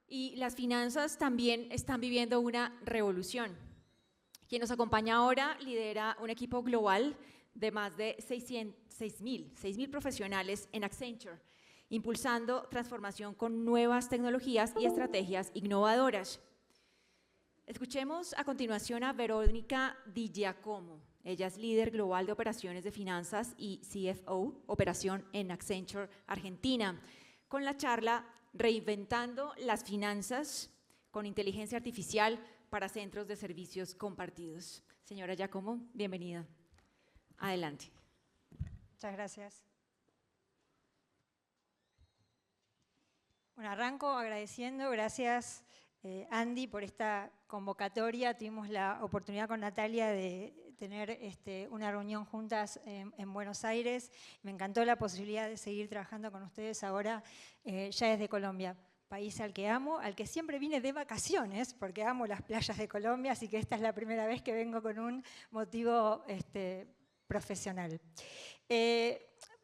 Y las finanzas también están viviendo una revolución. Quien nos acompaña ahora lidera un equipo global de más de 6.000 profesionales en Accenture, impulsando transformación con nuevas tecnologías y estrategias innovadoras. Escuchemos a continuación a Verónica Di Giacomo. Ella es líder global de operaciones de finanzas y CFO, operación en Accenture Argentina, con la charla Reinventando las finanzas con inteligencia artificial para centros de servicios compartidos. Señora Giacomo, bienvenida. Adelante. Muchas gracias. Bueno, arranco agradeciendo, gracias Andy por esta convocatoria. Tuvimos la oportunidad con Natalia de tener una reunión juntas en Buenos Aires. Me encantó la posibilidad de seguir trabajando con ustedes ahora ya desde Colombia. País al que amo, al que siempre vine de vacaciones, porque amo las playas de Colombia, así que esta es la primera vez que vengo con un motivo profesional.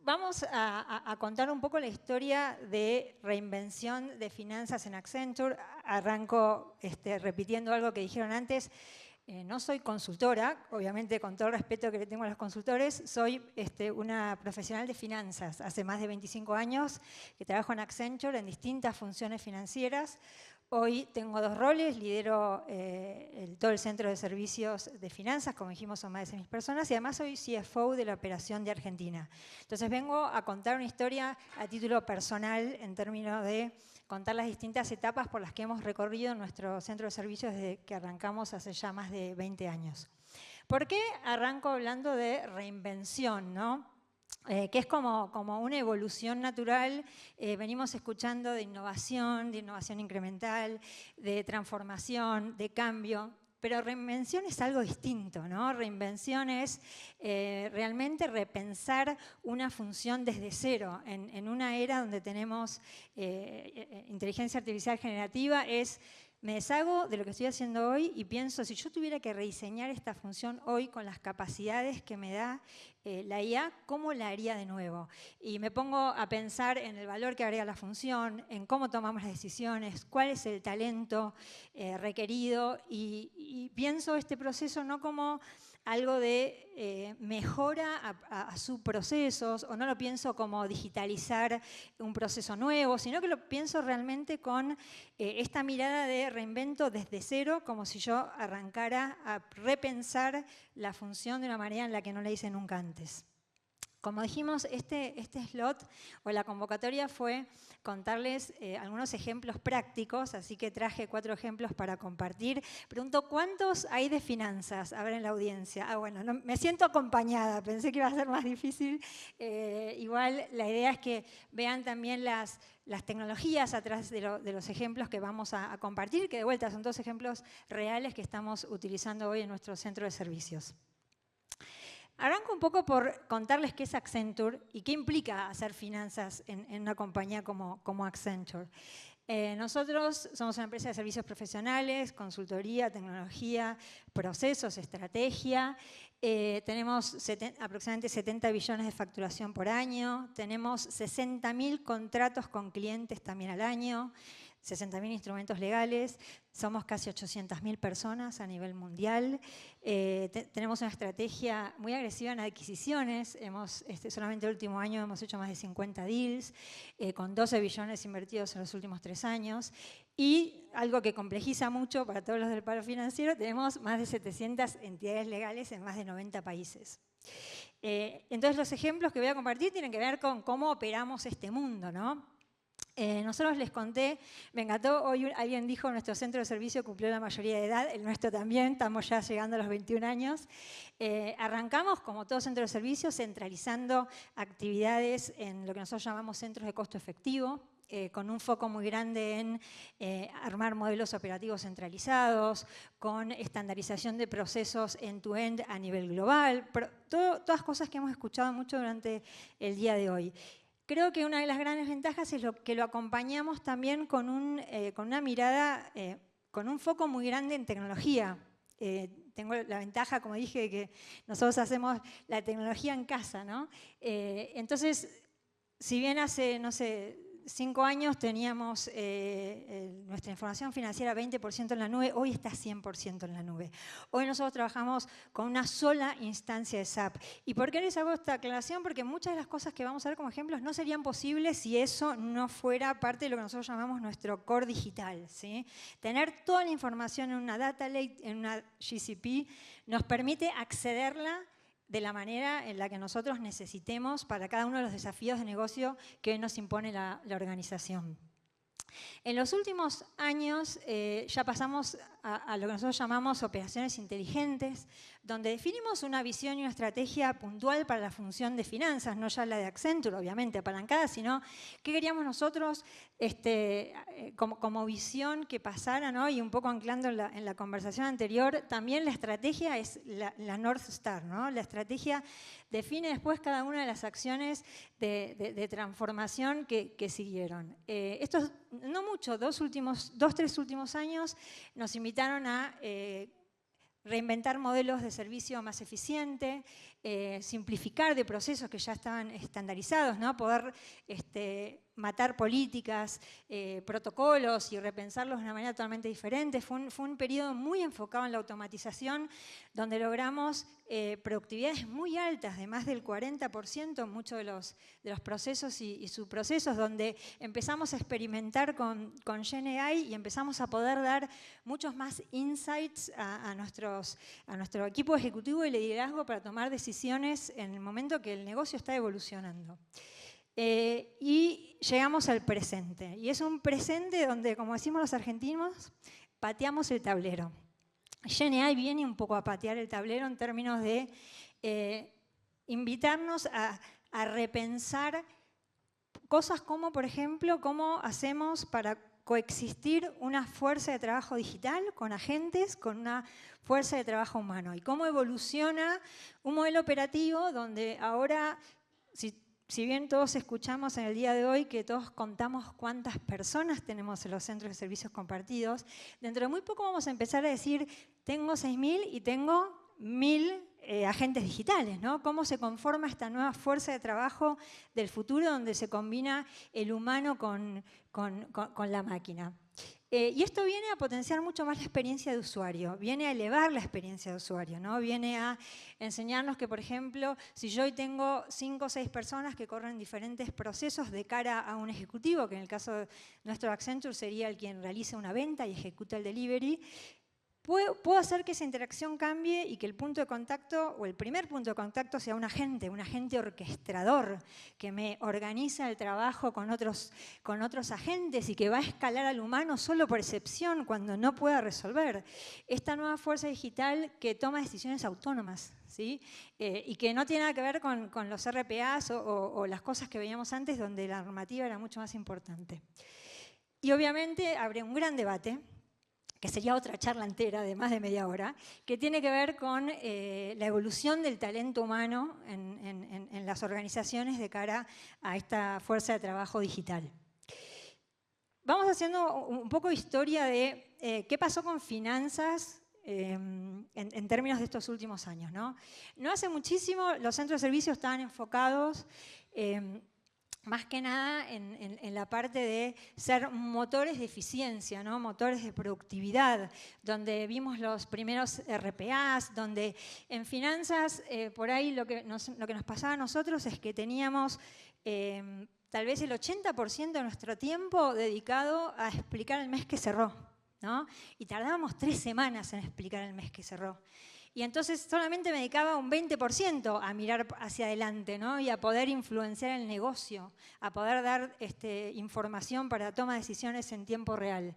Vamos a contar un poco la historia de reinvención de finanzas en Accenture. Arranco repitiendo algo que dijeron antes. No soy consultora, obviamente con todo el respeto que le tengo a los consultores, soy una profesional de finanzas. Hace más de 25 años que trabajo en Accenture en distintas funciones financieras. Hoy tengo dos roles, lidero todo el centro de servicios de finanzas, como dijimos son más de 6.000 personas, y además soy CFO de la operación de Argentina. Entonces vengo a contar una historia a título personal en términos de contar las distintas etapas por las que hemos recorrido en nuestro centro de servicios desde que arrancamos hace ya más de 20 años. ¿Por qué arranco hablando de reinvención, no? Que es como una evolución natural. Venimos escuchando de innovación incremental, de transformación, de cambio, pero reinvención es algo distinto, ¿no? Reinvención es realmente repensar una función desde cero. En una era donde tenemos inteligencia artificial generativa, me deshago de lo que estoy haciendo hoy y pienso, si yo tuviera que rediseñar esta función hoy con las capacidades que me da la IA, ¿cómo la haría de nuevo? Y me pongo a pensar en el valor que agrega la función, en cómo tomamos las decisiones, cuál es el talento requerido y pienso este proceso no como algo de mejora a subprocesos, o no lo pienso como digitalizar un proceso nuevo, sino que lo pienso realmente con esta mirada de reinvento desde cero, como si yo arrancara a repensar la función de una manera en la que no la hice nunca antes. Como dijimos, este slot o la convocatoria fue contarles algunos ejemplos prácticos, así que traje 4 ejemplos para compartir. Pregunto, ¿cuántos hay de finanzas? A ver en la audiencia. Bueno, no, me siento acompañada, pensé que iba a ser más difícil. Igual la idea es que vean también las tecnologías atrás de los ejemplos que vamos a compartir, que de vuelta son 2 ejemplos reales que estamos utilizando hoy en nuestro centro de servicios. Arranco un poco por contarles qué es Accenture y qué implica hacer finanzas en una compañía como Accenture. Nosotros somos una empresa de servicios profesionales, consultoría, tecnología, procesos, estrategia. Tenemos aproximadamente 70 billones de facturación por año. Tenemos 60.000 contratos con clientes también al año. 60.000 instrumentos legales, somos casi 800.000 personas a nivel mundial. Tenemos una estrategia muy agresiva en adquisiciones. Solamente el último año hemos hecho más de 50 deals, con 12 billones invertidos en los últimos 3 años. Y algo que complejiza mucho para todos los del palo financiero, tenemos más de 700 entidades legales en más de 90 países. Entonces los ejemplos que voy a compartir tienen que ver con cómo operamos este mundo, ¿no? Nosotros les conté, me encantó, hoy alguien dijo nuestro centro de servicio cumplió la mayoría de edad, el nuestro también, estamos ya llegando a los 21 años. Arrancamos, como todo centro de servicio, centralizando actividades en lo que nosotros llamamos centros de costo efectivo, con un foco muy grande en armar modelos operativos centralizados, con estandarización de procesos end-to-end a nivel global, todas cosas que hemos escuchado mucho durante el día de hoy. Creo que una de las grandes ventajas es que lo acompañamos también con una mirada, con un foco muy grande en tecnología. Tengo la ventaja, como dije, de que nosotros hacemos la tecnología en casa, ¿no? Entonces, si bien hace, no sé, 5 años teníamos nuestra información financiera 20% en la nube, hoy está 100% en la nube. Hoy nosotros trabajamos con una sola instancia de SAP. ¿Y por qué les hago esta aclaración? Porque muchas de las cosas que vamos a ver como ejemplos no serían posibles si eso no fuera parte de lo que nosotros llamamos nuestro core digital, ¿sí? Tener toda la información en una data lake, en una GCP, nos permite accederla de la manera en la que nosotros necesitemos para cada uno de los desafíos de negocio que hoy nos impone la organización. En los últimos años ya pasamos a lo que nosotros llamamos operaciones inteligentes, donde definimos una visión y una estrategia puntual para la función de finanzas, no ya la de Accenture, obviamente, apalancada, sino qué queríamos nosotros como visión que pasara, ¿no? Y un poco anclando en la conversación anterior, también la estrategia es la North Star, ¿no? La estrategia define después cada una de las acciones de transformación que siguieron. Estos, no mucho, 3 últimos años nos invitaron a reinventar modelos de servicio más eficiente, simplificar de procesos que ya estaban estandarizados, ¿no? Poder matar políticas, protocolos y repensarlos de una manera totalmente diferente. Fue un periodo muy enfocado en la automatización, donde logramos productividades muy altas, de más del 40% en muchos de los procesos y subprocesos, donde empezamos a experimentar con GenAI y empezamos a poder dar muchos más insights a nuestro equipo ejecutivo y liderazgo para tomar decisiones en el momento que el negocio está evolucionando. Y llegamos al presente. Y es un presente donde, como decimos los argentinos, pateamos el tablero. GenAI viene un poco a patear el tablero en términos de invitarnos a repensar cosas como, por ejemplo, cómo hacemos para coexistir una fuerza de trabajo digital con agentes, con una fuerza de trabajo humano. Y cómo evoluciona un modelo operativo donde ahora, si bien todos escuchamos en el día de hoy que todos contamos cuántas personas tenemos en los centros de servicios compartidos, dentro de muy poco vamos a empezar a decir, tengo 6.000 y tengo 1.000 agentes digitales, ¿no? Cómo se conforma esta nueva fuerza de trabajo del futuro donde se combina el humano con la máquina. Y esto viene a potenciar mucho más la experiencia de usuario, viene a elevar la experiencia de usuario, ¿no? Viene a enseñarnos que, por ejemplo, si yo hoy tengo 5 o 6 personas que corren diferentes procesos de cara a un ejecutivo, que en el caso de nuestro Accenture sería el quien realiza una venta y ejecuta el delivery, puedo hacer que esa interacción cambie y que el punto de contacto o el primer punto de contacto sea un agente orquestador que me organiza el trabajo con otros agentes y que va a escalar al humano solo por excepción cuando no pueda resolver. Esta nueva fuerza digital que toma decisiones autónomas, ¿sí? Y que no tiene nada que ver con los RPAs o las cosas que veíamos antes donde la normativa era mucho más importante. Y obviamente habrá un gran debate, que sería otra charla entera de más de media hora, que tiene que ver con la evolución del talento humano en las organizaciones de cara a esta fuerza de trabajo digital. Vamos haciendo un poco de historia de qué pasó con finanzas en términos de estos últimos años, ¿no? No hace muchísimo los centros de servicios estaban enfocados más que nada en la parte de ser motores de eficiencia, ¿no? Motores de productividad, donde vimos los primeros RPAs, donde en finanzas, por ahí lo que nos pasaba a nosotros es que teníamos tal vez el 80% de nuestro tiempo dedicado a explicar el mes que cerró, ¿no? Y tardábamos 3 semanas en explicar el mes que cerró. Y entonces solamente me dedicaba un 20% a mirar hacia adelante, ¿no? Y a poder influenciar el negocio, a poder dar información para toma de decisiones en tiempo real.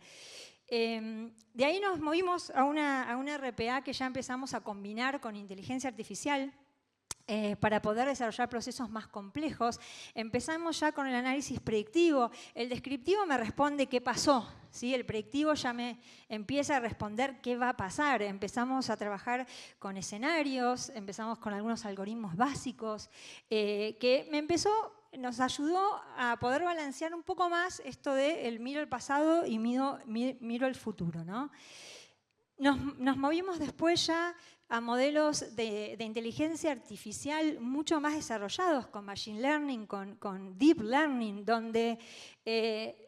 De ahí nos movimos a una RPA que ya empezamos a combinar con inteligencia artificial para poder desarrollar procesos más complejos. Empezamos ya con el análisis predictivo. El descriptivo me responde qué pasó, ¿sí? El predictivo ya me empieza a responder qué va a pasar. Empezamos a trabajar con escenarios, empezamos con algunos algoritmos básicos, nos ayudó a poder balancear un poco más esto de miro el pasado y miro el futuro, ¿no? Nos movimos después ya a modelos de inteligencia artificial mucho más desarrollados, con Machine Learning, con Deep Learning, donde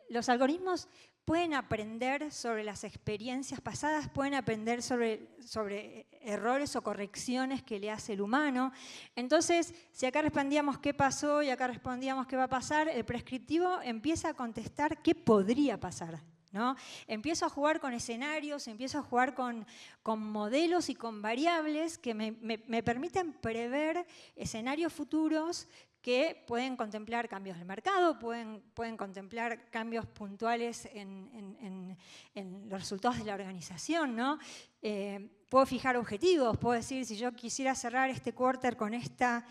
los algoritmos pueden aprender sobre las experiencias pasadas, pueden aprender sobre errores o correcciones que le hace el humano. Entonces, si acá respondíamos qué pasó y acá respondíamos qué va a pasar, el prescriptivo empieza a contestar qué podría pasar, ¿no? Empiezo a jugar con escenarios, empiezo a jugar con modelos y con variables que me permiten prever escenarios futuros que pueden contemplar cambios del mercado, pueden contemplar cambios puntuales en los resultados de la organización, ¿no? Puedo fijar objetivos, puedo decir, si yo quisiera cerrar este quarter con esta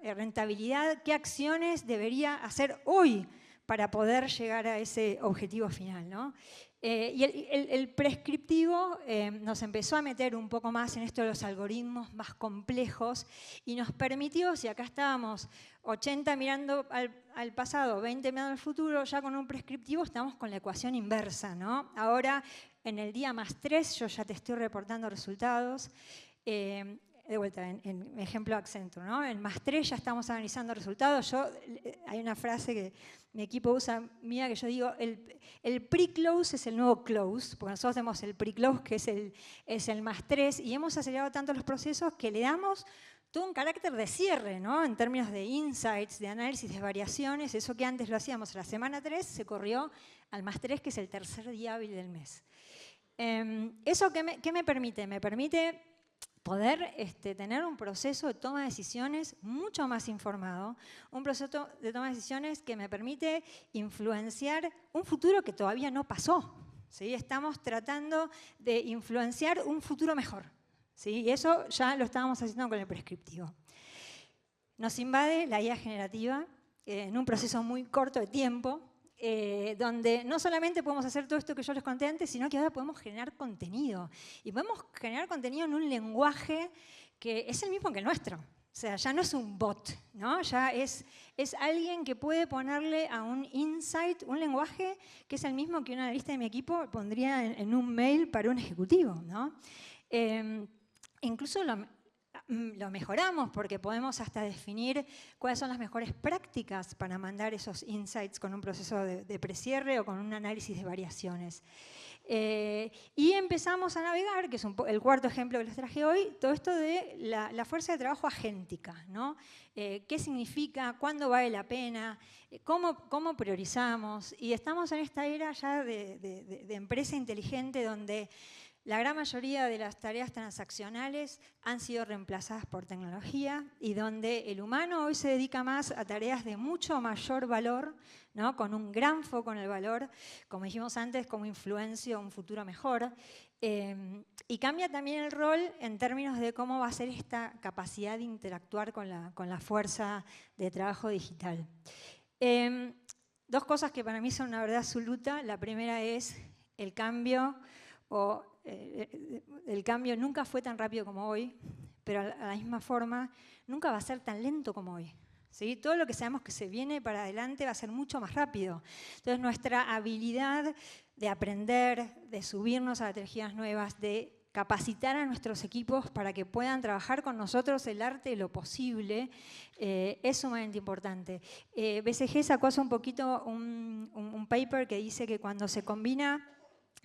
rentabilidad, ¿qué acciones debería hacer hoy para poder llegar a ese objetivo final, ¿no? Y el prescriptivo nos empezó a meter un poco más en esto de los algoritmos más complejos y nos permitió, si acá estábamos 80 mirando al pasado, 20 mirando al futuro, ya con un prescriptivo estamos con la ecuación inversa, ¿no? Ahora, en el día +3, yo ya te estoy reportando resultados. De vuelta, en ejemplo Accenture, ¿no? En +3 ya estamos analizando resultados. Hay una frase que mi equipo usa mía que yo digo, el pre-close es el nuevo close, porque nosotros tenemos el pre-close que es el +3 y hemos acelerado tanto los procesos que le damos todo un carácter de cierre, ¿no? En términos de insights, de análisis de variaciones. Eso que antes lo hacíamos a la semana 3 se corrió al +3, que es el tercer día hábil del mes. ¿Eso qué me permite? Me permite poder tener un proceso de toma de decisiones mucho más informado, un proceso de toma de decisiones que me permite influenciar un futuro que todavía no pasó, ¿sí? Estamos tratando de influenciar un futuro mejor, ¿sí? Y eso ya lo estábamos haciendo con el prescriptivo. Nos invade la IA generativa en un proceso muy corto de tiempo, donde no solamente podemos hacer todo esto que yo les conté antes, sino que ahora podemos generar contenido. Y podemos generar contenido en un lenguaje que es el mismo que el nuestro. O sea, ya no es un bot, ¿no? Ya es alguien que puede ponerle a un insight un lenguaje que es el mismo que un analista de mi equipo pondría en un mail para un ejecutivo, ¿no? Incluso lo mejoramos porque podemos hasta definir cuáles son las mejores prácticas para mandar esos insights con un proceso de precierre o con un análisis de variaciones. Y empezamos a navegar, que es el cuarto ejemplo que les traje hoy, todo esto de la fuerza de trabajo agéntica, ¿no? ¿Qué significa? ¿Cuándo vale la pena? ¿Cómo priorizamos? Y estamos en esta era ya de empresa inteligente donde la gran mayoría de las tareas transaccionales han sido reemplazadas por tecnología y donde el humano hoy se dedica más a tareas de mucho mayor valor, ¿no? Con un gran foco en el valor, como dijimos antes, como influencia a un futuro mejor. Y cambia también el rol en términos de cómo va a ser esta capacidad de interactuar con la fuerza de trabajo digital. Dos cosas que para mí son una verdad absoluta. La primera es el cambio el cambio nunca fue tan rápido como hoy, pero a la misma forma nunca va a ser tan lento como hoy, ¿sí? Todo lo que sabemos que se viene para adelante va a ser mucho más rápido. Entonces nuestra habilidad de aprender, de subirnos a las tecnologías nuevas, de capacitar a nuestros equipos para que puedan trabajar con nosotros el arte de lo posible, es sumamente importante. BCG sacó hace un poquito un paper que dice que cuando se combina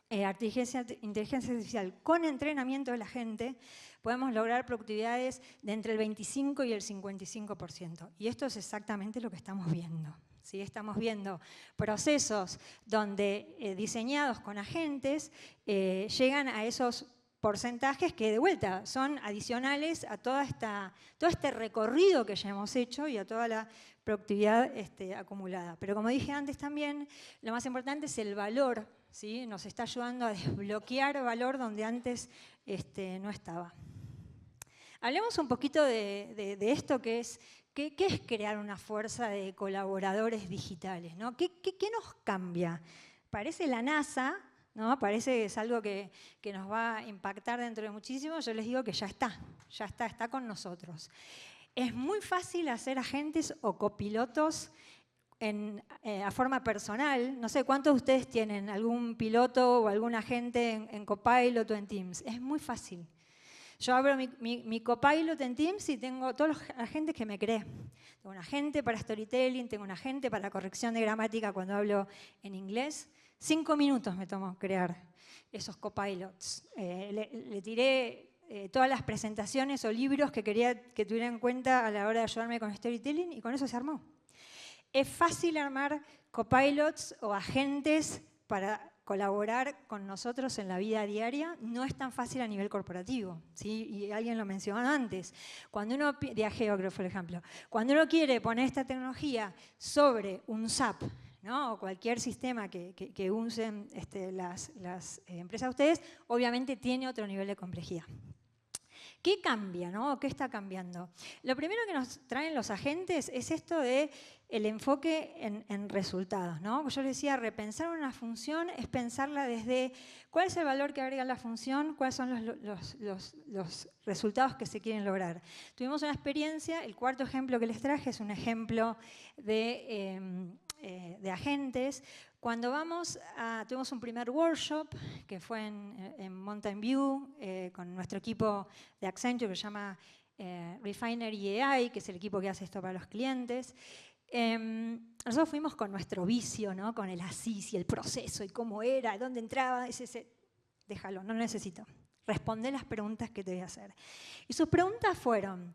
inteligencia artificial con entrenamiento de la gente, podemos lograr productividades de entre el 25 y el 55%. Y esto es exactamente lo que estamos viendo, ¿sí? Estamos viendo procesos donde diseñados con agentes llegan a esos porcentajes que de vuelta son adicionales a todo este recorrido que ya hemos hecho y a toda la productividad acumulada. Pero como dije antes también, lo más importante es el valor, ¿sí? Nos está ayudando a desbloquear valor donde antes no estaba. Hablemos un poquito de esto que es, ¿qué es crear una fuerza de colaboradores digitales, ¿no? ¿Qué nos cambia? Parece la NASA, ¿no? Parece que es algo que nos va a impactar dentro de muchísimo. Yo les digo que ya está con nosotros. Es muy fácil hacer agentes o copilotos a forma personal. No sé, ¿cuántos de ustedes tienen algún piloto o algún agente en Copilot o en Teams? Es muy fácil. Yo abro mi Copilot en Teams y tengo todos los agentes que me creé. Tengo un agente para storytelling, tengo un agente para corrección de gramática cuando hablo en inglés. 5 minutos me tomó crear esos Copilots. Le tiré todas las presentaciones o libros que quería que tuviera en cuenta a la hora de ayudarme con storytelling y con eso se armó. Es fácil armar copilots o agentes para colaborar con nosotros en la vida diaria, no es tan fácil a nivel corporativo, ¿sí? Y alguien lo mencionó antes. Cuando uno, Diageo creo que fue el ejemplo, cuando uno quiere poner esta tecnología sobre un SAP, ¿no? O cualquier sistema que usen las empresas de ustedes, obviamente tiene otro nivel de complejidad. ¿Qué cambia, no? ¿Qué está cambiando? Lo primero que nos traen los agentes es esto de el enfoque en resultados, ¿no? Yo les decía, repensar una función es pensarla desde cuál es el valor que agrega la función, cuáles son los resultados que se quieren lograr. Tuvimos una experiencia, el cuarto ejemplo que les traje es un ejemplo de agentes. Cuando tuvimos un primer workshop que fue en Mountain View con nuestro equipo de Accenture que se llama Refinery AI, que es el equipo que hace esto para los clientes. Nosotros fuimos con nuestro vicio, ¿no? Con el ASIS y el proceso y cómo era, dónde entraba, déjalo, no lo necesito. Responde las preguntas que te voy a hacer. Y sus preguntas fueron,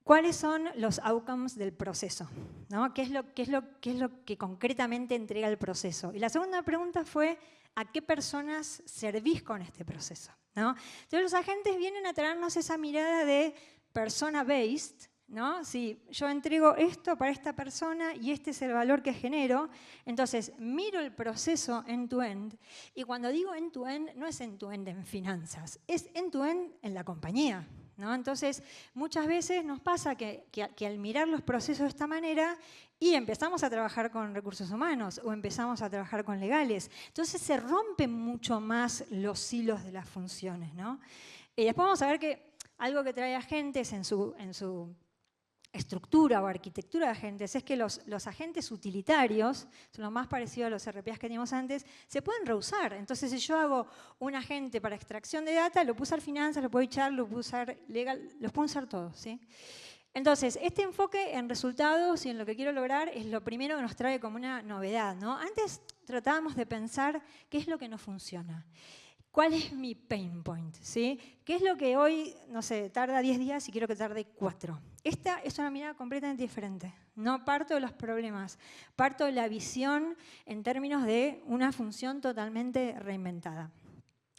¿cuáles son los outcomes del proceso? ¿No? ¿Qué es lo que concretamente entrega el proceso? Y la segunda pregunta fue, ¿a qué personas servís con este proceso? ¿No? Entonces los agentes vienen a traernos esa mirada de persona-based, ¿no? Si yo entrego esto para esta persona y este es el valor que genero, entonces miro el proceso end-to-end, y cuando digo end-to-end, no es end-to-end en finanzas, es end-to-end en la compañía, ¿no? Entonces, muchas veces nos pasa que al mirar los procesos de esta manera y empezamos a trabajar con recursos humanos o empezamos a trabajar con legales, entonces se rompen mucho más los hilos de las funciones, ¿no? Y después vamos a ver que algo que trae agentes en su estructura o arquitectura de agentes es que los agentes utilitarios, son lo más parecido a los RPAs que teníamos antes, se pueden reusar. Entonces, si yo hago un agente para extracción de data, lo puedo usar finanzas, lo puedo echar, lo puedo usar legal, los puedo usar todos, ¿sí? Entonces, este enfoque en resultados y en lo que quiero lograr es lo primero que nos trae como una novedad, ¿no? Antes tratábamos de pensar qué es lo que no funciona. ¿Cuál es mi pain point? ¿Sí? ¿Qué es lo que hoy, no sé, tarda 10 días y quiero que tarde 4? Esta es una mirada completamente diferente. No parto de los problemas, parto de la visión en términos de una función totalmente reinventada.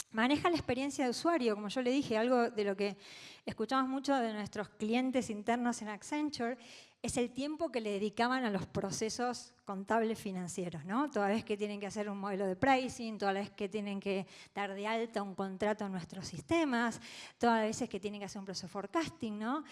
Maneja la experiencia de usuario, como yo le dije, algo de lo que escuchamos mucho de nuestros clientes internos en Accenture, es el tiempo que le dedicaban a los procesos contables financieros, ¿no? Toda vez que tienen que hacer un modelo de pricing, toda vez que tienen que dar de alta un contrato en nuestros sistemas, todas las veces que tienen que hacer un proceso de forecasting, ¿no?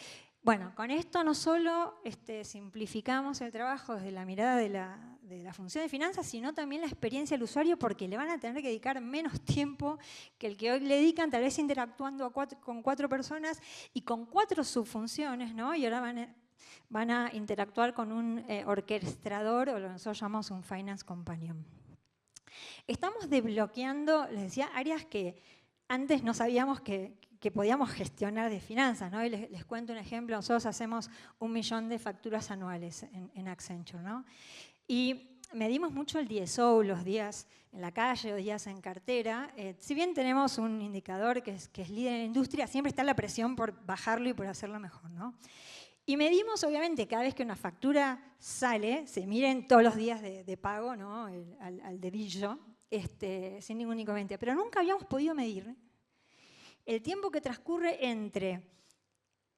Bueno, con esto no solo simplificamos el trabajo desde la mirada de la función de finanzas, sino también la experiencia del usuario, porque le van a tener que dedicar menos tiempo que el que hoy le dedican, tal vez interactuando con 4 personas y con 4 subfunciones, ¿no? Y ahora van a interactuar con un orquestador, o lo que nosotros llamamos un Finance Companion. Estamos desbloqueando, les decía, áreas que antes no sabíamos que podíamos gestionar de finanzas, ¿no? Y les cuento un ejemplo, nosotros hacemos 1 millón de facturas anuales en Accenture, ¿no? Y medimos mucho el DSO, los días en la calle o días en cartera. Si bien tenemos un indicador que es líder en la industria, siempre está la presión por bajarlo y por hacerlo mejor, ¿no? Y medimos, obviamente, cada vez que una factura sale, se miren todos los días de pago, ¿no? Al dedillo, sin ningún inconveniente. Pero nunca habíamos podido medir el tiempo que transcurre entre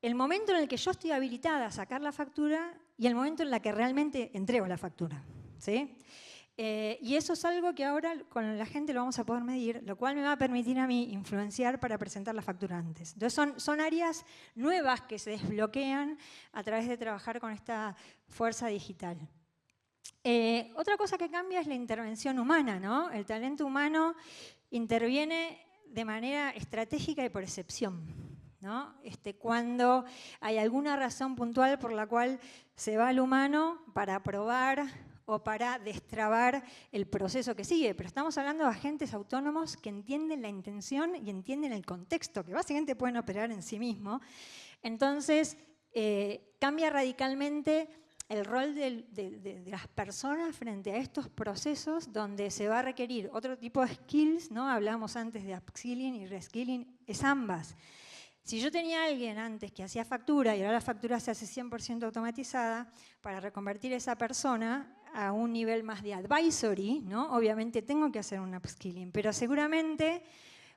el momento en el que yo estoy habilitada a sacar la factura y el momento en el que realmente entrego la factura, ¿sí? Y eso es algo que ahora con la gente lo vamos a poder medir, lo cual me va a permitir a mí influenciar para presentar la factura antes. Entonces son áreas nuevas que se desbloquean a través de trabajar con esta fuerza digital. Otra cosa que cambia es la intervención humana, ¿no? El talento humano interviene de manera estratégica y por excepción, ¿no? Cuando hay alguna razón puntual por la cual se va al humano para probar o para destrabar el proceso que sigue. Pero estamos hablando de agentes autónomos que entienden la intención y entienden el contexto, que básicamente pueden operar en sí mismos. Entonces, cambia radicalmente el rol de las personas frente a estos procesos donde se va a requerir otro tipo de skills, ¿no? Hablábamos antes de upskilling y reskilling, es ambas. Si yo tenía a alguien antes que hacía factura y ahora la factura se hace 100% automatizada, para reconvertir a esa persona a un nivel más de advisory, ¿no? Obviamente tengo que hacer un upskilling, pero seguramente,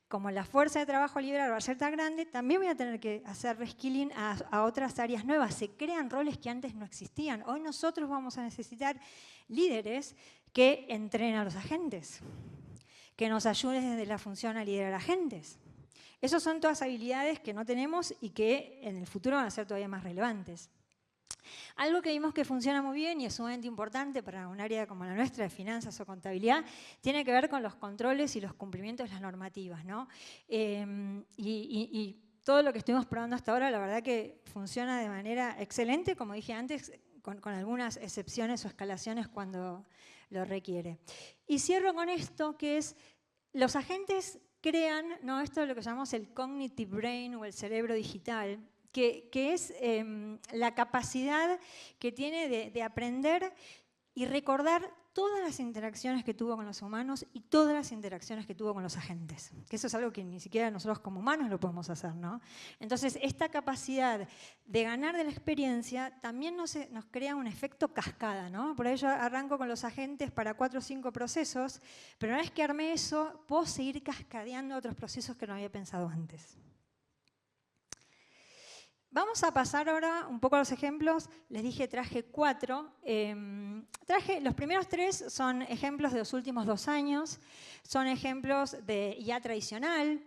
como la fuerza de trabajo liberal va a ser tan grande, también voy a tener que hacer reskilling a otras áreas nuevas. Se crean roles que antes no existían. Hoy nosotros vamos a necesitar líderes que entrenen a los agentes, que nos ayuden desde la función a liderar agentes. Esas son todas habilidades que no tenemos y que en el futuro van a ser todavía más relevantes. Algo que vimos que funciona muy bien y es sumamente importante para un área como la nuestra de finanzas o contabilidad, tiene que ver con los controles y los cumplimientos de las normativas, ¿no? Y todo lo que estuvimos probando hasta ahora, la verdad que funciona de manera excelente, como dije antes, con algunas excepciones o escalaciones cuando lo requiere. Y cierro con esto, que es los agentes crean, ¿no? Esto es lo que llamamos el cognitive brain o el cerebro digital, que es la capacidad que tiene de aprender y recordar todas las interacciones que tuvo con los humanos y todas las interacciones que tuvo con los agentes. Que eso es algo que ni siquiera nosotros como humanos lo podemos hacer, ¿no? Entonces, esta capacidad de ganar de la experiencia también nos crea un efecto cascada, ¿no? Por ello arranco con los agentes para 4 o 5 procesos, pero una vez que armé eso, puedo seguir cascadeando otros procesos que no había pensado antes. Vamos a pasar ahora un poco a los ejemplos. Les dije, traje 4. Los primeros 3 son ejemplos de los últimos 2 años. Son ejemplos de IA tradicional,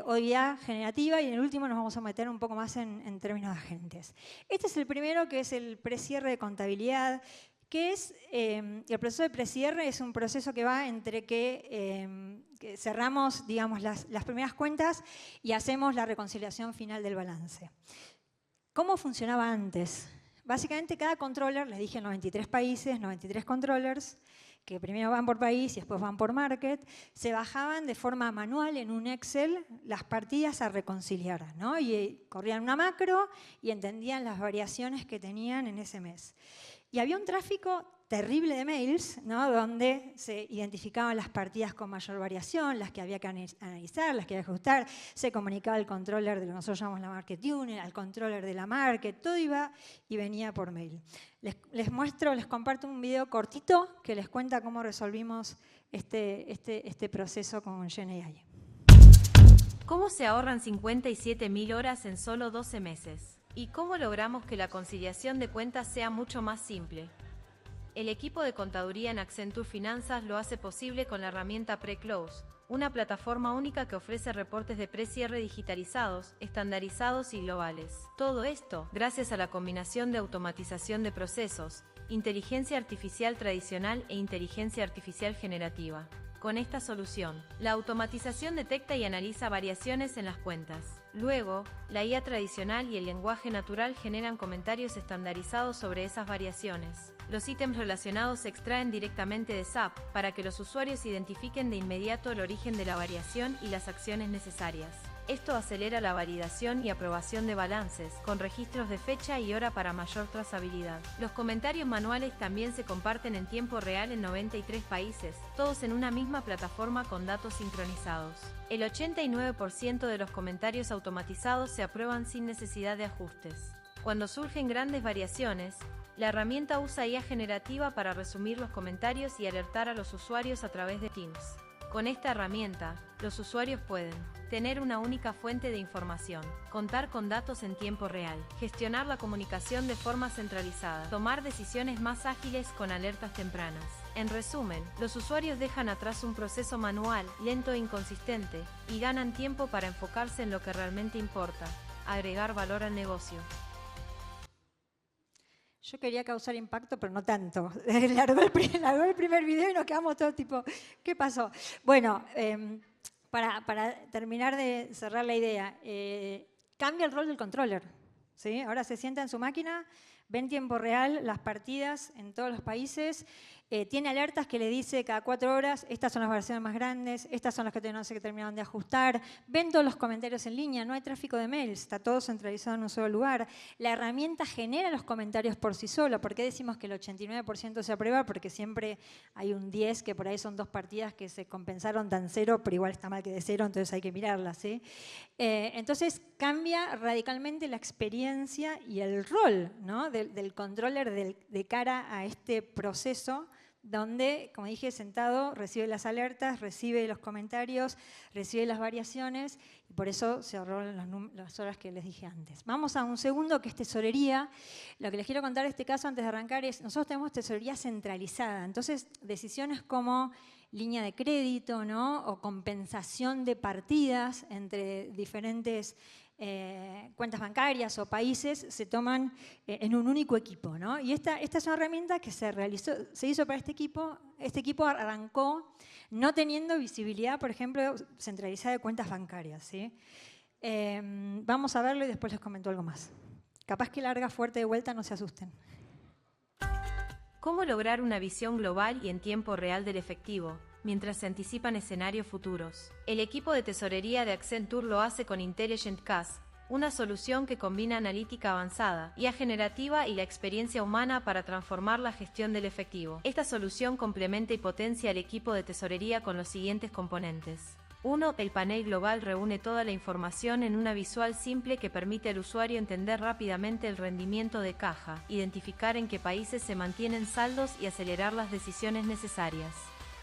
o IA generativa, y en el último nos vamos a meter un poco más en términos de agentes. Este es el primero, que es el precierre de contabilidad, que es el proceso de precierre. Es un proceso que va entre que cerramos, digamos, las primeras cuentas y hacemos la reconciliación final del balance. ¿Cómo funcionaba antes? Básicamente cada controller, les dije 93 países, 93 controllers, que primero van por país y después van por market, se bajaban de forma manual en un Excel las partidas a reconciliar, ¿no? Y corrían una macro y entendían las variaciones que tenían en ese mes. Y había un tráfico terrible de mails, ¿no? Donde se identificaban las partidas con mayor variación, las que había que analizar, las que había que ajustar. Se comunicaba al controller de lo que nosotros llamamos la market unit, al controller de la market, todo iba y venía por mail. Les comparto un video cortito que les cuenta cómo resolvimos este proceso con GenAI. ¿Cómo se ahorran 57.000 horas en solo 12 meses? ¿Y cómo logramos que la conciliación de cuentas sea mucho más simple? El equipo de contaduría en Accenture Finanzas lo hace posible con la herramienta Pre-Close, una plataforma única que ofrece reportes de precierre digitalizados, estandarizados y globales. Todo esto gracias a la combinación de automatización de procesos, inteligencia artificial tradicional e inteligencia artificial generativa. Con esta solución, la automatización detecta y analiza variaciones en las cuentas. Luego, la IA tradicional y el lenguaje natural generan comentarios estandarizados sobre esas variaciones. Los ítems relacionados se extraen directamente de SAP para que los usuarios identifiquen de inmediato el origen de la variación y las acciones necesarias. Esto acelera la validación y aprobación de balances, con registros de fecha y hora para mayor trazabilidad. Los comentarios manuales también se comparten en tiempo real en 93 países, todos en una misma plataforma con datos sincronizados. El 89% de los comentarios automatizados se aprueban sin necesidad de ajustes. Cuando surgen grandes variaciones, la herramienta usa IA generativa para resumir los comentarios y alertar a los usuarios a través de Teams. Con esta herramienta, los usuarios pueden tener una única fuente de información, contar con datos en tiempo real, gestionar la comunicación de forma centralizada, tomar decisiones más ágiles con alertas tempranas. En resumen, los usuarios dejan atrás un proceso manual, lento e inconsistente, y ganan tiempo para enfocarse en lo que realmente importa, agregar valor al negocio. Yo quería causar impacto, pero no tanto. Largó el primer video y nos quedamos todos tipo, ¿qué pasó? Bueno, para terminar de cerrar la idea, cambia el rol del controller, ¿sí? Ahora se sienta en su máquina, ve en tiempo real las partidas en todos los países, tiene alertas que le dice cada 4 horas, estas son las variaciones más grandes, estas son las que no se terminaron de ajustar, ven todos los comentarios en línea, no hay tráfico de mails, está todo centralizado en un solo lugar. La herramienta genera los comentarios por sí sola. ¿Por qué decimos que el 89% se aprueba? Porque siempre hay un 10, que por ahí son 2 partidas que se compensaron tan cero, pero igual está mal que de cero, entonces hay que mirarlas, ¿sí? Entonces cambia radicalmente la experiencia y el rol, ¿no? del controller de cara a este proceso, donde, como dije, sentado, recibe las alertas, recibe los comentarios, recibe las variaciones, y por eso se ahorró las horas que les dije antes. Vamos a un segundo, que es tesorería. Lo que les quiero contar de este caso antes de arrancar es, nosotros tenemos tesorería centralizada, entonces decisiones como línea de crédito, ¿no? O compensación de partidas entre diferentes cuentas bancarias o países se toman en un único equipo, ¿no? Y esta es una herramienta que se hizo para este equipo. Este equipo arrancó no teniendo visibilidad, por ejemplo, centralizada de cuentas bancarias, ¿sí? Vamos a verlo y después les comento algo más. Capaz que larga fuerte de vuelta, no se asusten. ¿Cómo lograr una visión global y en tiempo real del efectivo, mientras se anticipan escenarios futuros? El equipo de tesorería de Accenture lo hace con Intelligent Cash, una solución que combina analítica avanzada, IA generativa y la experiencia humana para transformar la gestión del efectivo. Esta solución complementa y potencia al equipo de tesorería con los siguientes componentes. 1. El panel global reúne toda la información en una visual simple que permite al usuario entender rápidamente el rendimiento de caja, identificar en qué países se mantienen saldos y acelerar las decisiones necesarias.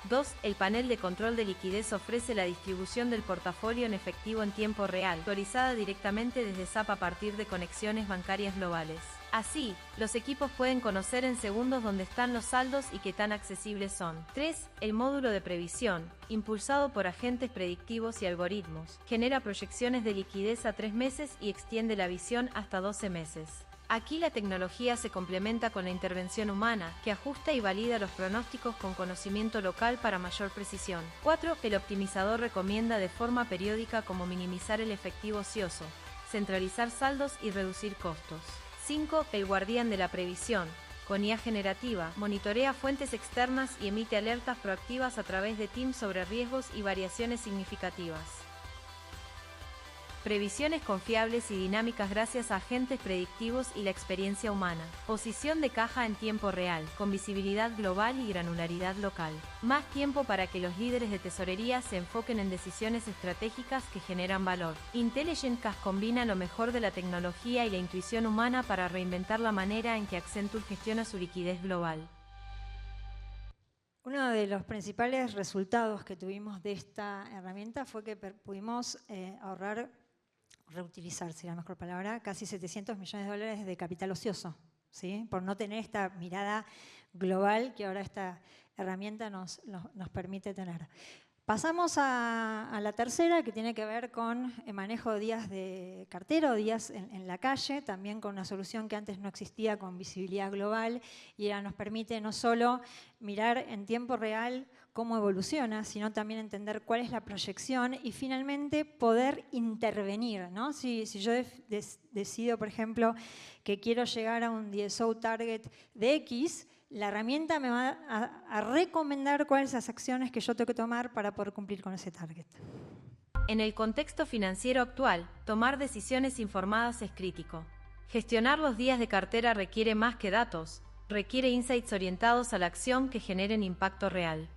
2. El panel de control de liquidez ofrece la distribución del portafolio en efectivo en tiempo real, actualizada directamente desde SAP a partir de conexiones bancarias globales. Así, los equipos pueden conocer en segundos dónde están los saldos y qué tan accesibles son. 3. El módulo de previsión, impulsado por agentes predictivos y algoritmos, genera proyecciones de liquidez a 3 meses y extiende la visión hasta 12 meses. Aquí la tecnología se complementa con la intervención humana, que ajusta y valida los pronósticos con conocimiento local para mayor precisión. 4. El optimizador recomienda de forma periódica cómo minimizar el efectivo ocioso, centralizar saldos y reducir costos. 5. El guardián de la previsión, con IA generativa, monitorea fuentes externas y emite alertas proactivas a través de Teams sobre riesgos y variaciones significativas. Previsiones confiables y dinámicas gracias a agentes predictivos y la experiencia humana. Posición de caja en tiempo real, con visibilidad global y granularidad local. Más tiempo para que los líderes de tesorería se enfoquen en decisiones estratégicas que generan valor. Intelligent Cash combina lo mejor de la tecnología y la intuición humana para reinventar la manera en que Accenture gestiona su liquidez global. Uno de los principales resultados que tuvimos de esta herramienta fue que pudimos reutilizar, sería la mejor palabra, casi $700 millones de capital ocioso, ¿sí? Por no tener esta mirada global que ahora esta herramienta nos permite tener. Pasamos a la tercera, que tiene que ver con el manejo de días de cartera o días en la calle, también con una solución que antes no existía, con visibilidad global, y ahora nos permite no solo mirar en tiempo real cómo evoluciona, sino también entender cuál es la proyección y finalmente poder intervenir, ¿no? Si yo decido, por ejemplo, que quiero llegar a un DSO target de X, la herramienta me va a recomendar cuáles son las acciones que yo tengo que tomar para poder cumplir con ese target. En el contexto financiero actual, tomar decisiones informadas es crítico. Gestionar los días de cartera requiere más que datos, requiere insights orientados a la acción que generen impacto real.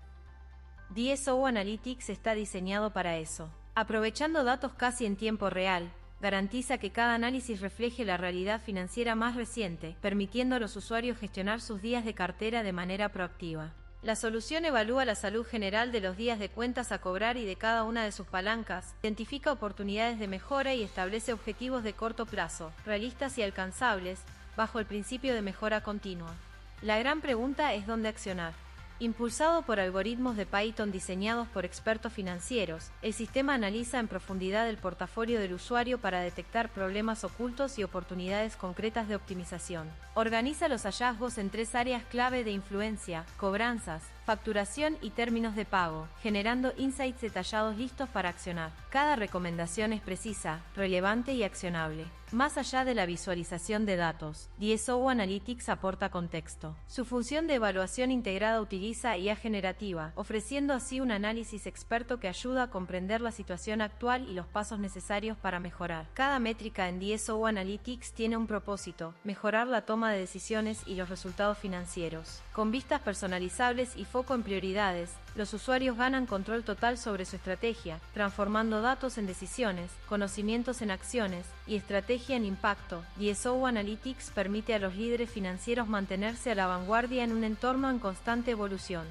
DSO Analytics está diseñado para eso. Aprovechando datos casi en tiempo real, garantiza que cada análisis refleje la realidad financiera más reciente, permitiendo a los usuarios gestionar sus días de cartera de manera proactiva. La solución evalúa la salud general de los días de cuentas a cobrar y de cada una de sus palancas, identifica oportunidades de mejora y establece objetivos de corto plazo, realistas y alcanzables, bajo el principio de mejora continua. La gran pregunta es dónde accionar. Impulsado por algoritmos de Python diseñados por expertos financieros, el sistema analiza en profundidad el portafolio del usuario para detectar problemas ocultos y oportunidades concretas de optimización. Organiza los hallazgos en 3 áreas clave de influencia: cobranzas, facturación y términos de pago, generando insights detallados listos para accionar. Cada recomendación es precisa, relevante y accionable. Más allá de la visualización de datos, DSO Analytics aporta contexto. Su función de evaluación integrada utiliza IA generativa, ofreciendo así un análisis experto que ayuda a comprender la situación actual y los pasos necesarios para mejorar. Cada métrica en DSO Analytics tiene un propósito: mejorar la toma de decisiones y los resultados financieros. Con vistas personalizables y foco en prioridades, los usuarios ganan control total sobre su estrategia, transformando datos en decisiones, conocimientos en acciones y estrategia en impacto. DSO Analytics permite a los líderes financieros mantenerse a la vanguardia en un entorno en constante evolución.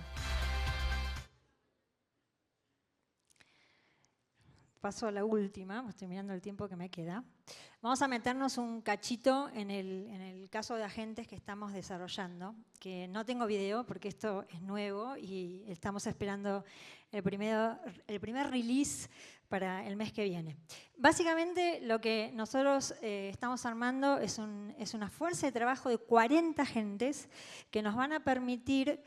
Paso a la última, estoy mirando el tiempo que me queda. Vamos a meternos un cachito en el caso de agentes que estamos desarrollando, que no tengo video porque esto es nuevo y estamos esperando el primer release para el mes que viene. Básicamente lo que nosotros estamos armando es una fuerza de trabajo de 40 agentes que nos van a permitir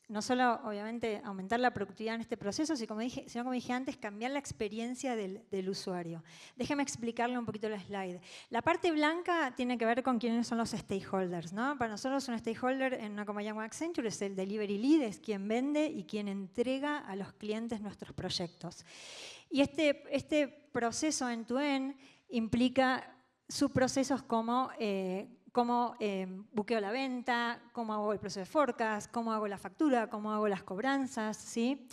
no solo, obviamente, aumentar la productividad en este proceso, sino, como dije antes, cambiar la experiencia del usuario. Déjeme explicarle un poquito la slide. La parte blanca tiene que ver con quiénes son los stakeholders, ¿no? Para nosotros un stakeholder en una compañía como Accenture es el delivery lead, es quien vende y quien entrega a los clientes nuestros proyectos. Y este proceso end-to-end implica subprocesos como cómo buqueo la venta, cómo hago el proceso de forecast, cómo hago la factura, cómo hago las cobranzas, ¿sí?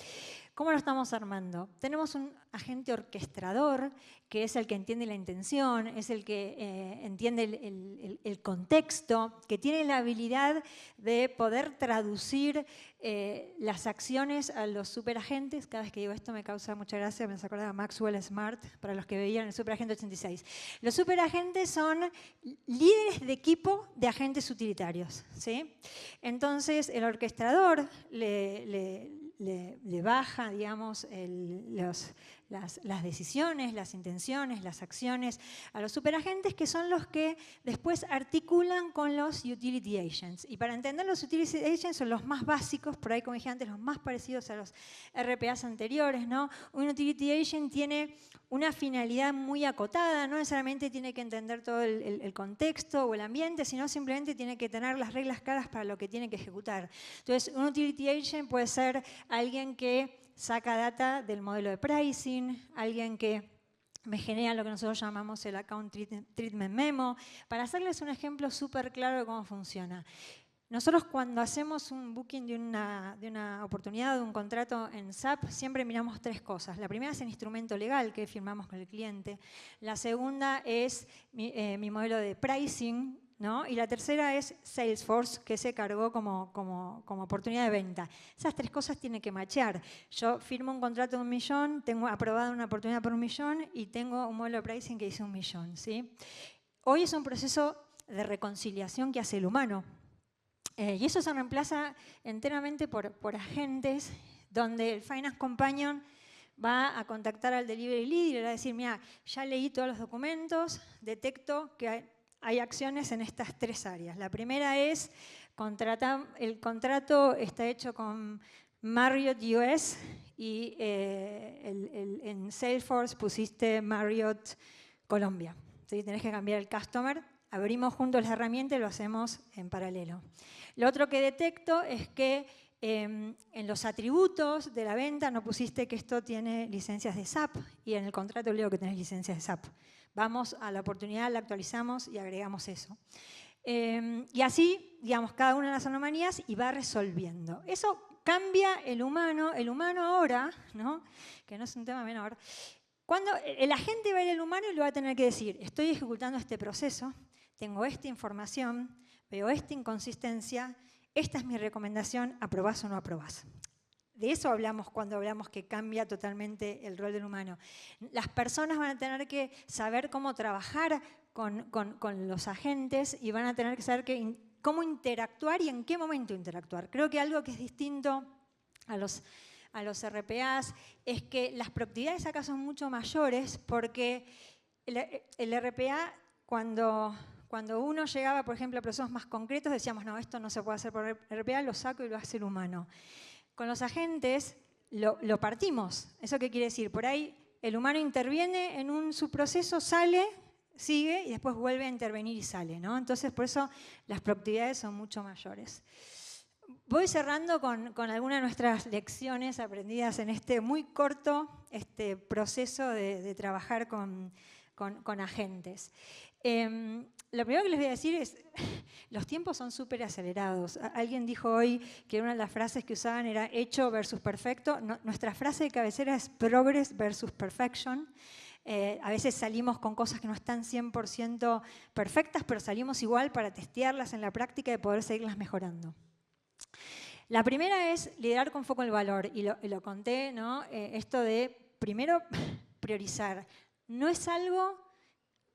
¿Cómo lo estamos armando? Tenemos un agente orquestador, que es el que entiende la intención, es el que entiende el contexto, que tiene la habilidad de poder traducir las acciones a los superagentes. Cada vez que digo esto me causa mucha gracia, me hace acordar a Maxwell Smart, para los que veían el Superagente 86. Los superagentes son líderes de equipo de agentes utilitarios, ¿sí? Entonces, el orquestador le baja, digamos, las decisiones, las intenciones, las acciones a los superagentes, que son los que después articulan con los utility agents. Y para entender los utility agents son los más básicos, por ahí como dije antes, los más parecidos a los RPAs anteriores, ¿no? Un utility agent tiene una finalidad muy acotada, no necesariamente tiene que entender todo el contexto o el ambiente, sino simplemente tiene que tener las reglas claras para lo que tiene que ejecutar. Entonces, un utility agent puede ser alguien que saca data del modelo de pricing, alguien que me genera lo que nosotros llamamos el Account Treatment Memo, para hacerles un ejemplo súper claro de cómo funciona. Nosotros cuando hacemos un booking de una oportunidad, de un contrato en SAP, siempre miramos tres cosas. La primera es el instrumento legal que firmamos con el cliente. La segunda es mi modelo de pricing, ¿no? Y la tercera es Salesforce, que se cargó como oportunidad de venta. Esas tres cosas tienen que machear. Yo firmo un contrato de 1 millón, tengo aprobada una oportunidad por 1 millón y tengo un modelo de pricing que dice 1 millón, ¿sí? Hoy es un proceso de reconciliación que hace el humano. Y eso se reemplaza enteramente por agentes, donde el Finance Companion va a contactar al Delivery Lead y le va a decir, mira, ya leí todos los documentos, detecto que hay acciones en estas tres áreas. La primera es, el contrato está hecho con Marriott US y en Salesforce pusiste Marriott Colombia. ¿Sí? Tenés que cambiar el customer, abrimos juntos la herramienta y lo hacemos en paralelo. Lo otro que detecto es que en los atributos de la venta no pusiste que esto tiene licencias de SAP y en el contrato leo que tenés licencias de SAP. Vamos a la oportunidad, la actualizamos y agregamos eso. Y así, digamos, cada una de las anomalías y va resolviendo. Eso cambia el humano ahora, ¿no? Que no es un tema menor. Cuando el agente va a ir al humano y le va a tener que decir, estoy ejecutando este proceso, tengo esta información, veo esta inconsistencia, esta es mi recomendación, ¿aprobás o no aprobás? De eso hablamos cuando hablamos que cambia totalmente el rol del humano. Las personas van a tener que saber cómo trabajar con los agentes y van a tener que saber cómo interactuar y en qué momento interactuar. Creo que algo que es distinto a los RPAs es que las productividades acá son mucho mayores porque el RPA cuando Cuando uno llegaba, por ejemplo, a procesos más concretos, decíamos, no, esto no se puede hacer por RPA, lo saco y lo hace el humano. Con los agentes lo partimos. ¿Eso qué quiere decir? Por ahí el humano interviene en un subproceso, sale, sigue y después vuelve a intervenir y sale, ¿no? Entonces, por eso las productividades son mucho mayores. Voy cerrando con algunas de nuestras lecciones aprendidas en este muy corto proceso de trabajar con agentes. Lo primero que les voy a decir es, los tiempos son súper acelerados. Alguien dijo hoy que una de las frases que usaban era hecho versus perfecto. Nuestra frase de cabecera es progress versus perfection. A veces salimos con cosas que no están 100% perfectas, pero salimos igual para testearlas en la práctica y poder seguirlas mejorando. La primera es liderar con foco en el valor, y lo conté, ¿no? Esto de, primero, priorizar. No es algo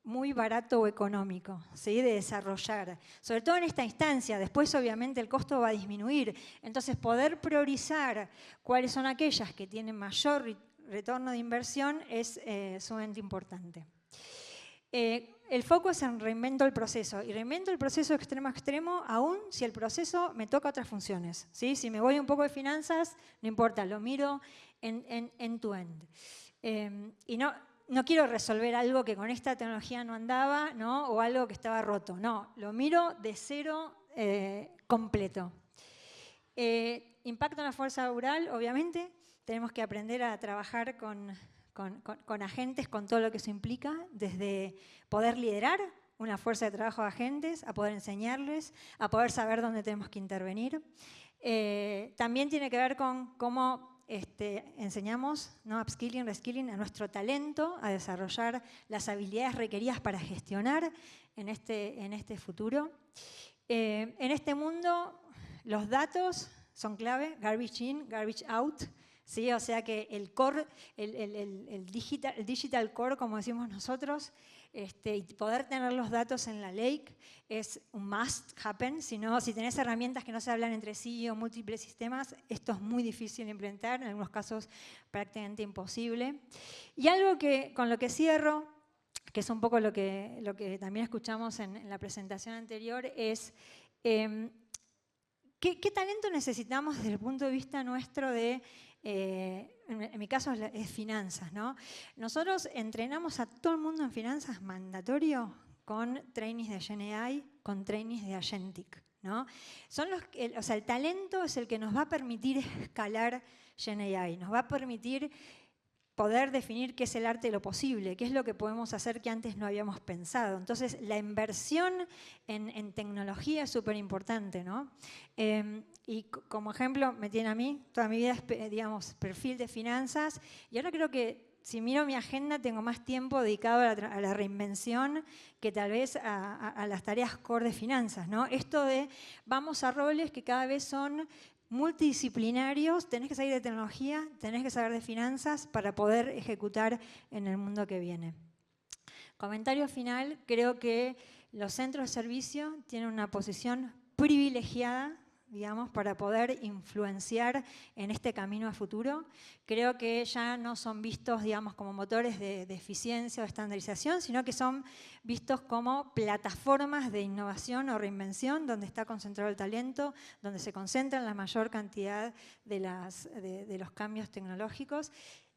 muy barato o económico, ¿sí? De desarrollar, sobre todo en esta instancia. Después, obviamente, el costo va a disminuir. Entonces, poder priorizar cuáles son aquellas que tienen mayor retorno de inversión es sumamente importante. El foco es en reinvento el proceso, y reinvento el proceso extremo a extremo, aún si el proceso me toca otras funciones, ¿sí? Si me voy un poco de finanzas, no importa, lo miro end-to-end. Y no quiero resolver algo que con esta tecnología no andaba, ¿no? O algo que estaba roto, no, lo miro de cero completo. Impacto en la fuerza laboral, obviamente, tenemos que aprender a trabajar con agentes, con todo lo que eso implica, desde poder liderar una fuerza de trabajo de agentes, a poder enseñarles, a poder saber dónde tenemos que intervenir. También tiene que ver con cómo enseñamos, ¿no? Upskilling, reskilling a nuestro talento, a desarrollar las habilidades requeridas para gestionar en este futuro. En este mundo, los datos son clave, garbage in, garbage out. ¿Sí? O sea que el core, el digital core, como decimos nosotros, y poder tener los datos en la lake es un must happen. Si tenés herramientas que no se hablan entre sí o múltiples sistemas, esto es muy difícil de implementar, en algunos casos prácticamente imposible. Y algo con lo que cierro, que es un poco lo que también escuchamos en la presentación anterior, es ¿qué talento necesitamos desde el punto de vista nuestro de... en mi caso es finanzas, ¿no? Nosotros entrenamos a todo el mundo en finanzas mandatorio con trainees de GenAI, con trainees de Agentic, ¿no? El talento es el que nos va a permitir escalar GenAI, nos va a permitir poder definir qué es el arte de lo posible, qué es lo que podemos hacer que antes no habíamos pensado. Entonces, la inversión en tecnología es súper importante, ¿no? Y como ejemplo, me tiene a mí, toda mi vida es, digamos, perfil de finanzas, y ahora creo que si miro mi agenda tengo más tiempo dedicado a la reinvención que tal vez a las tareas core de finanzas, ¿no? Esto de vamos a roles que cada vez son multidisciplinarios, tenés que saber de tecnología, tenés que saber de finanzas para poder ejecutar en el mundo que viene. Comentario final, creo que los centros de servicio tienen una posición privilegiada, digamos, para poder influenciar en este camino a futuro. Creo que ya no son vistos, digamos, como motores de eficiencia o estandarización, sino que son vistos como plataformas de innovación o reinvención, donde está concentrado el talento, donde se concentran la mayor cantidad de los cambios tecnológicos.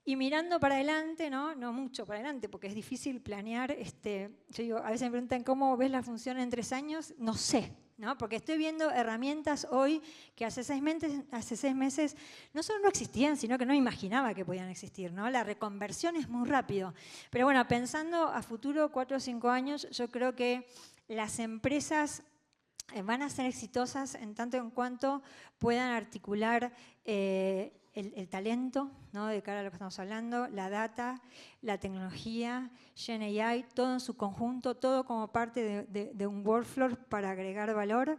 Y mirando para adelante, no mucho para adelante, porque es difícil planear. Yo digo, a veces me preguntan cómo ves la función en 3 años, no sé, ¿no? Porque estoy viendo herramientas hoy que hace 6 meses no solo no existían, sino que no imaginaba que podían existir, ¿no? La reconversión es muy rápido. Pero bueno, pensando a futuro, 4 o 5 años, yo creo que las empresas van a ser exitosas en tanto en cuanto puedan articular el talento, ¿no? De cara a lo que estamos hablando, la data, la tecnología, GenAI, todo en su conjunto, todo como parte de un workflow para agregar valor.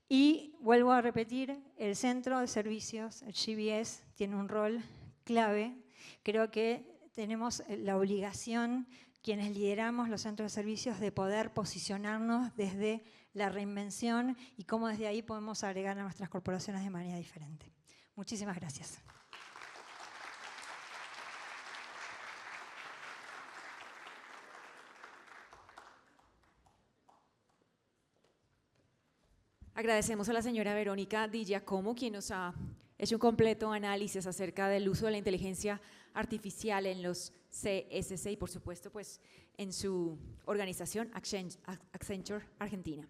Y vuelvo a repetir, el centro de servicios, el GBS, tiene un rol clave. Creo que tenemos la obligación, quienes lideramos los centros de servicios, de poder posicionarnos desde la reinvención y cómo desde ahí podemos agregar a nuestras corporaciones de manera diferente. Muchísimas gracias. Agradecemos a la señora Verónica Di Giacomo, quien nos ha hecho un completo análisis acerca del uso de la inteligencia artificial en los CSC y, por supuesto, pues, en su organización Accenture Argentina.